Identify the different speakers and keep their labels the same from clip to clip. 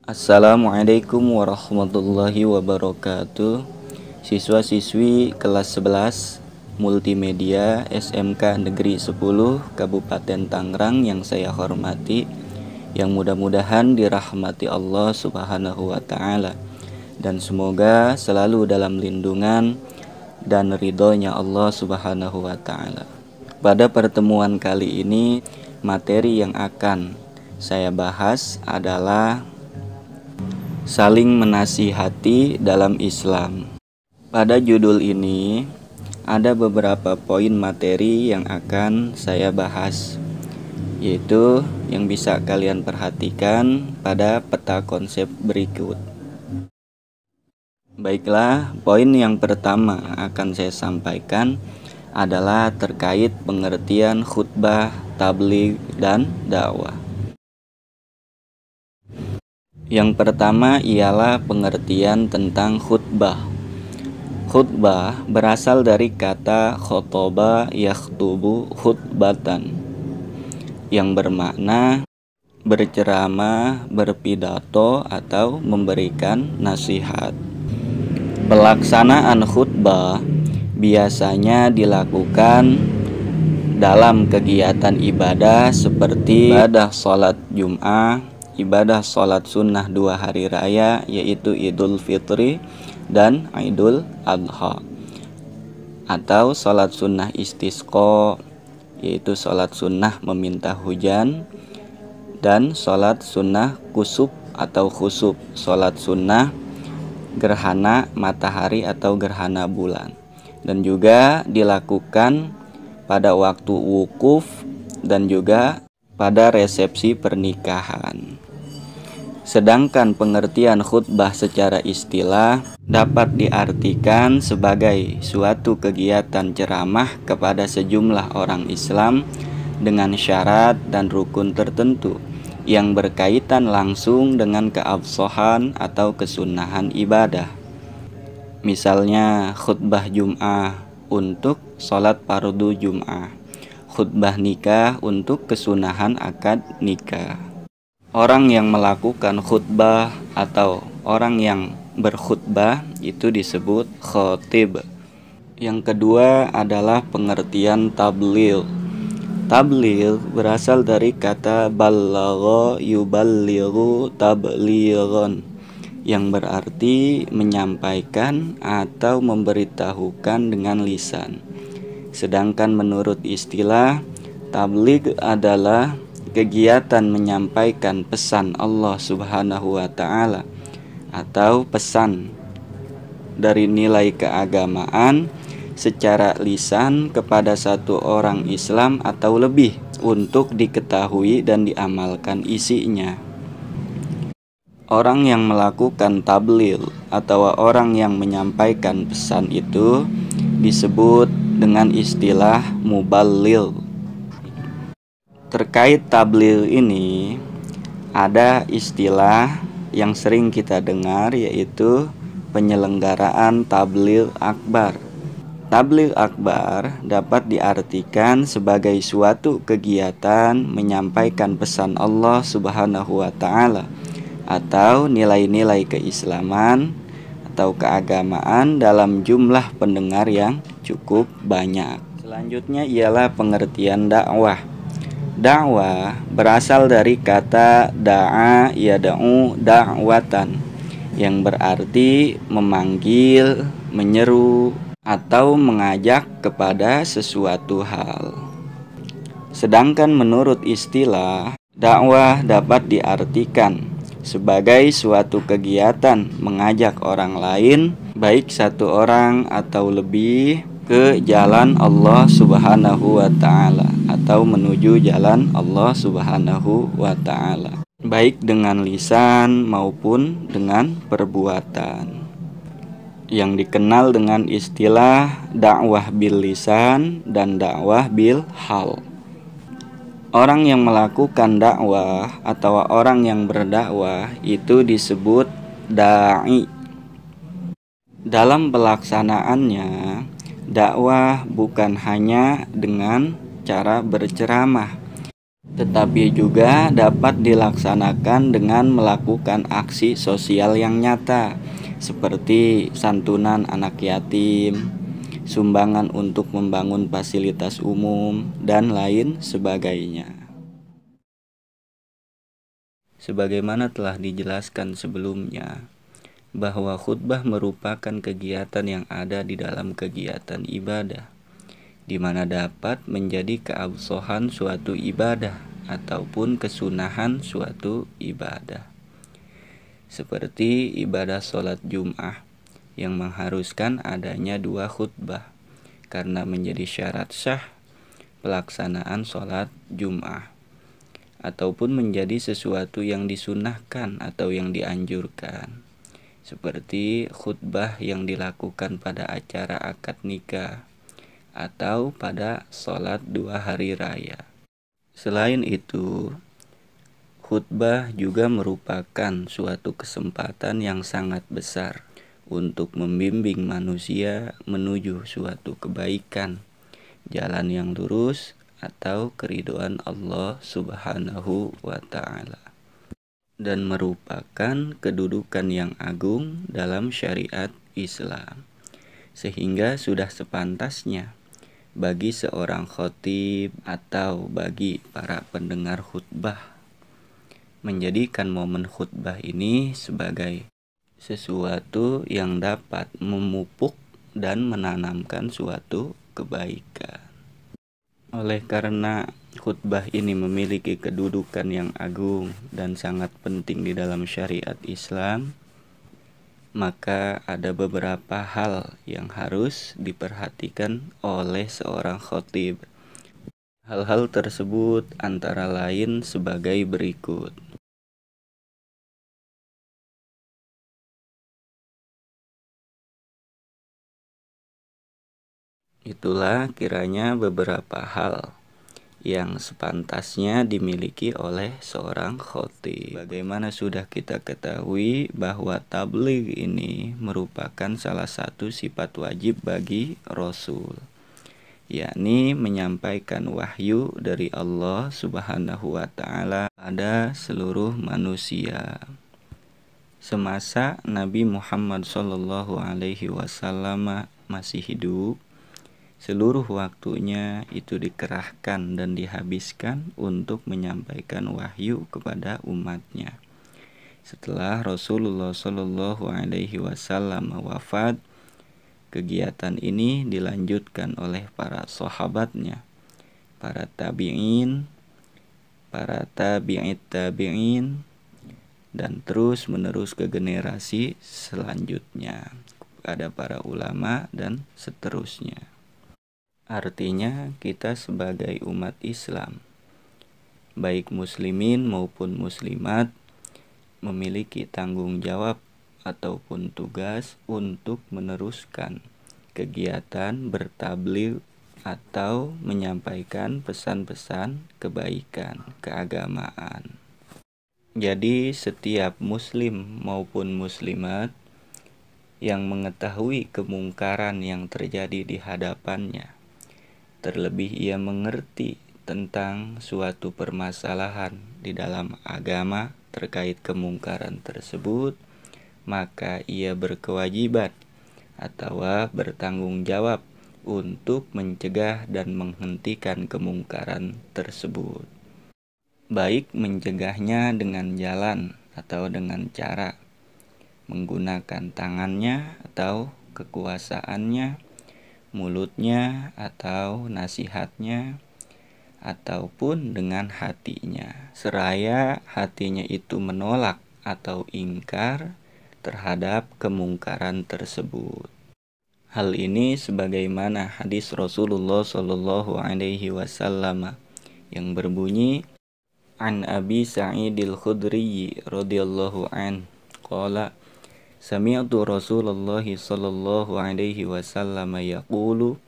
Speaker 1: Assalamualaikum warahmatullahi wabarakatuh. Siswa-siswi kelas 11 Multimedia SMK Negeri 10 Kabupaten Tangerang yang saya hormati, yang mudah-mudahan dirahmati Allah Subhanahu wa taala dan semoga selalu dalam lindungan dan ridhonya Allah Subhanahu wa taala. Pada pertemuan kali ini, materi yang akan saya bahas adalah saling menasihati dalam Islam. Pada judul ini ada beberapa poin materi yang akan saya bahas, yaitu yang bisa kalian perhatikan pada peta konsep berikut. Baiklah, poin yang pertama akan saya sampaikan adalah terkait pengertian khutbah, tabligh, dan dakwah. Yang pertama ialah pengertian tentang khutbah. Khutbah berasal dari kata khotoba yakhtubu khutbatan, yang bermakna berceramah, berpidato, atau memberikan nasihat. Pelaksanaan khutbah biasanya dilakukan dalam kegiatan ibadah seperti ibadah sholat Jum'ah, ibadah sholat sunnah 2 hari raya yaitu Idul Fitri dan Idul Adha, atau sholat sunnah istisqa yaitu sholat sunnah meminta hujan, dan sholat sunnah kusuf atau khusuf, sholat sunnah gerhana matahari atau gerhana bulan, dan juga dilakukan pada waktu wukuf dan juga pada resepsi pernikahan. Sedangkan pengertian khutbah secara istilah dapat diartikan sebagai suatu kegiatan ceramah kepada sejumlah orang Islam dengan syarat dan rukun tertentu yang berkaitan langsung dengan keabsahan atau kesunahan ibadah. Misalnya khutbah Jum'ah untuk sholat fardu Jum'ah, khutbah nikah untuk kesunahan akad nikah. Orang yang melakukan khutbah atau orang yang berkhutbah itu disebut khatib. Yang kedua adalah pengertian tabligh. Tabligh berasal dari kata ballagha yuballighu tablighan, yang berarti menyampaikan atau memberitahukan dengan lisan. Sedangkan menurut istilah, tabligh adalah kegiatan menyampaikan pesan Allah Subhanahu wa taala atau pesan dari nilai keagamaan secara lisan kepada satu orang Islam atau lebih untuk diketahui dan diamalkan isinya. Orang yang melakukan tabligh atau orang yang menyampaikan pesan itu disebut dengan istilah muballigh. Terkait tabligh ini ada istilah yang sering kita dengar, yaitu penyelenggaraan tabligh akbar. Tabligh akbar dapat diartikan sebagai suatu kegiatan menyampaikan pesan Allah Subhanahu wa taala atau nilai-nilai keislaman atau keagamaan dalam jumlah pendengar yang cukup banyak. Selanjutnya ialah pengertian dakwah. Dakwah berasal dari kata da'a yada'u da'watan, yang berarti memanggil, menyeru, atau mengajak kepada sesuatu hal. Sedangkan menurut istilah, dakwah dapat diartikan sebagai suatu kegiatan mengajak orang lain, baik satu orang atau lebih, ke jalan Allah Subhanahu wa taala atau menuju jalan Allah Subhanahu wa taala, baik dengan lisan maupun dengan perbuatan, yang dikenal dengan istilah dakwah bil lisan dan dakwah bil hal. Orang yang melakukan dakwah atau orang yang berdakwah itu disebut da'i. Dalam pelaksanaannya, dakwah bukan hanya dengan cara berceramah, tetapi juga dapat dilaksanakan dengan melakukan aksi sosial yang nyata, seperti santunan anak yatim, sumbangan untuk membangun fasilitas umum, dan lain sebagainya. Sebagaimana telah dijelaskan sebelumnya, bahwa khutbah merupakan kegiatan yang ada di dalam kegiatan ibadah, di mana dapat menjadi keabsahan suatu ibadah ataupun kesunahan suatu ibadah. Seperti ibadah sholat Jum'ah yang mengharuskan adanya 2 khutbah karena menjadi syarat sah pelaksanaan sholat Jum'ah, ataupun menjadi sesuatu yang disunahkan atau yang dianjurkan, seperti khutbah yang dilakukan pada acara akad nikah atau pada sholat 2 hari raya. Selain itu, khutbah juga merupakan suatu kesempatan yang sangat besar untuk membimbing manusia menuju suatu kebaikan, jalan yang lurus atau keridhaan Allah Subhanahu wa Ta'ala, dan merupakan kedudukan yang agung dalam syariat Islam, sehingga sudah sepantasnya bagi seorang khatib atau bagi para pendengar khutbah menjadikan momen khutbah ini sebagai sesuatu yang dapat memupuk dan menanamkan suatu kebaikan. Oleh karena khutbah ini memiliki kedudukan yang agung dan sangat penting di dalam syariat Islam, maka ada beberapa hal yang harus diperhatikan oleh seorang khatib. Hal-hal tersebut antara lain sebagai berikut. Itulah kiranya beberapa hal yang sepantasnya dimiliki oleh seorang khatib. Bagaimana sudah kita ketahui bahwa tabligh ini merupakan salah satu sifat wajib bagi Rasul, yakni menyampaikan wahyu dari Allah Subhanahu wa Ta'ala pada seluruh manusia. Semasa Nabi Muhammad SAW masih hidup, seluruh waktunya itu dikerahkan dan dihabiskan untuk menyampaikan wahyu kepada umatnya. Setelah Rasulullah SAW wafat, kegiatan ini dilanjutkan oleh para sahabatnya, para tabi'in, para tabi'it tabi'in, dan terus menerus ke generasi selanjutnya kepada para ulama dan seterusnya. Artinya kita sebagai umat Islam, baik muslimin maupun muslimat, memiliki tanggung jawab ataupun tugas untuk meneruskan kegiatan bertabligh atau menyampaikan pesan-pesan kebaikan keagamaan. Jadi setiap muslim maupun muslimat yang mengetahui kemungkaran yang terjadi di hadapannya, terlebih ia mengerti tentang suatu permasalahan di dalam agama terkait kemungkaran tersebut, maka ia berkewajiban atau bertanggung jawab untuk mencegah dan menghentikan kemungkaran tersebut. Baik mencegahnya dengan jalan atau dengan cara menggunakan tangannya atau kekuasaannya, mulutnya atau nasihatnya, ataupun dengan hatinya, seraya hatinya itu menolak atau ingkar terhadap kemungkaran tersebut. Hal ini sebagaimana hadis Rasulullah SAW yang berbunyi, An Abi Sa'idil Khudri radhiyallahu an qala sami'tu Rasulullah sallallahu alaihi wasallam yaqulu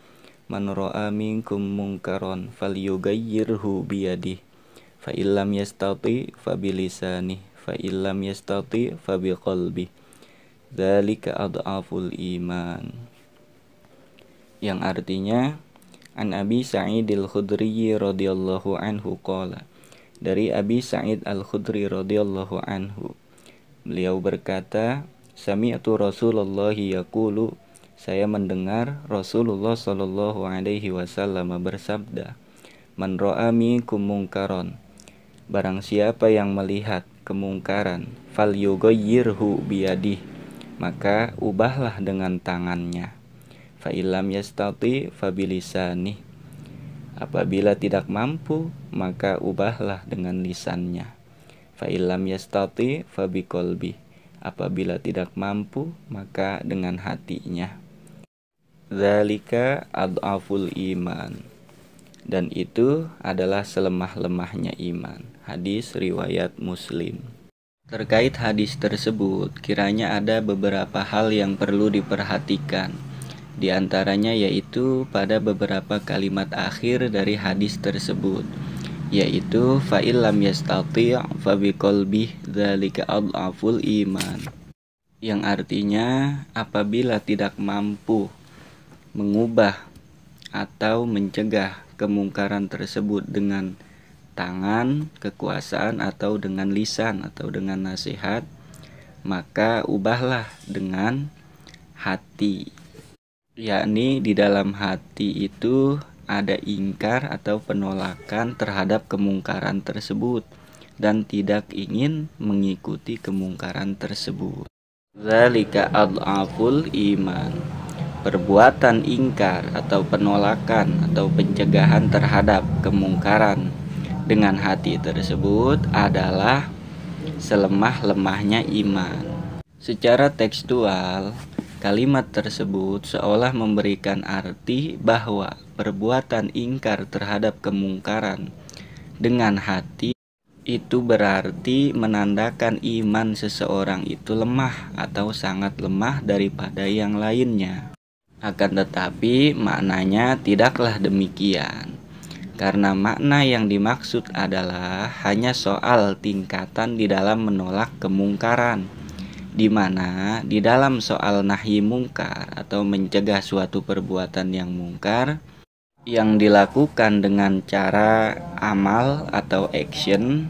Speaker 1: man ra'a minkum munkaran falyughayyirhu biyadihi fa illam yastati fa bilisanihi fa illam yastati fa biqalbihi dzalika adhaful iman, yang artinya An Abi Sa'idil Khudri radhiyallahu anhu qala, dari Abi Sa'id Al-Khudri radhiyallahu anhu. Beliau berkata, sami'tu Rasulullah yaqulu, saya mendengar Rasulullah sallallahu alaihi wasallam bersabda, man ra'a minkum munkaron, barang siapa yang melihat kemungkaran, falyughayyirhu biyadih, maka ubahlah dengan tangannya. Fa illam yastati fabilisanih, apabila tidak mampu maka ubahlah dengan lisannya. Fa illam yastati fabiqalbi, apabila tidak mampu maka dengan hatinya. Dzalika adhaful iman, dan itu adalah selemah-lemahnya iman. Hadis riwayat Muslim. Terkait hadis tersebut, kiranya ada beberapa hal yang perlu diperhatikan. Di antaranya yaitu pada beberapa kalimat akhir dari hadis tersebut, yaitu fa illam yastati' fa biqalbih dzalika adhaful iman, yang artinya apabila tidak mampu mengubah atau mencegah kemungkaran tersebut dengan tangan, kekuasaan, atau dengan lisan, atau dengan nasihat, maka ubahlah dengan hati. Yakni di dalam hati itu ada ingkar atau penolakan terhadap kemungkaran tersebut dan tidak ingin mengikuti kemungkaran tersebut. Dzalika adhaful iman. Perbuatan ingkar atau penolakan atau pencegahan terhadap kemungkaran dengan hati tersebut adalah selemah-lemahnya iman. Secara tekstual, kalimat tersebut seolah memberikan arti bahwa perbuatan ingkar terhadap kemungkaran dengan hati itu berarti menandakan iman seseorang itu lemah atau sangat lemah daripada yang lainnya. Akan tetapi maknanya tidaklah demikian, karena makna yang dimaksud adalah hanya soal tingkatan di dalam menolak kemungkaran, di mana di dalam soal nahi mungkar atau mencegah suatu perbuatan yang mungkar yang dilakukan dengan cara amal atau action,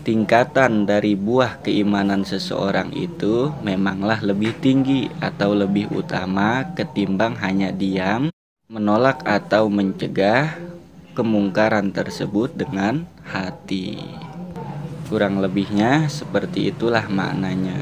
Speaker 1: tingkatan dari buah keimanan seseorang itu memanglah lebih tinggi atau lebih utama ketimbang hanya diam, menolak atau mencegah kemungkaran tersebut dengan hati. Kurang lebihnya seperti itulah maknanya.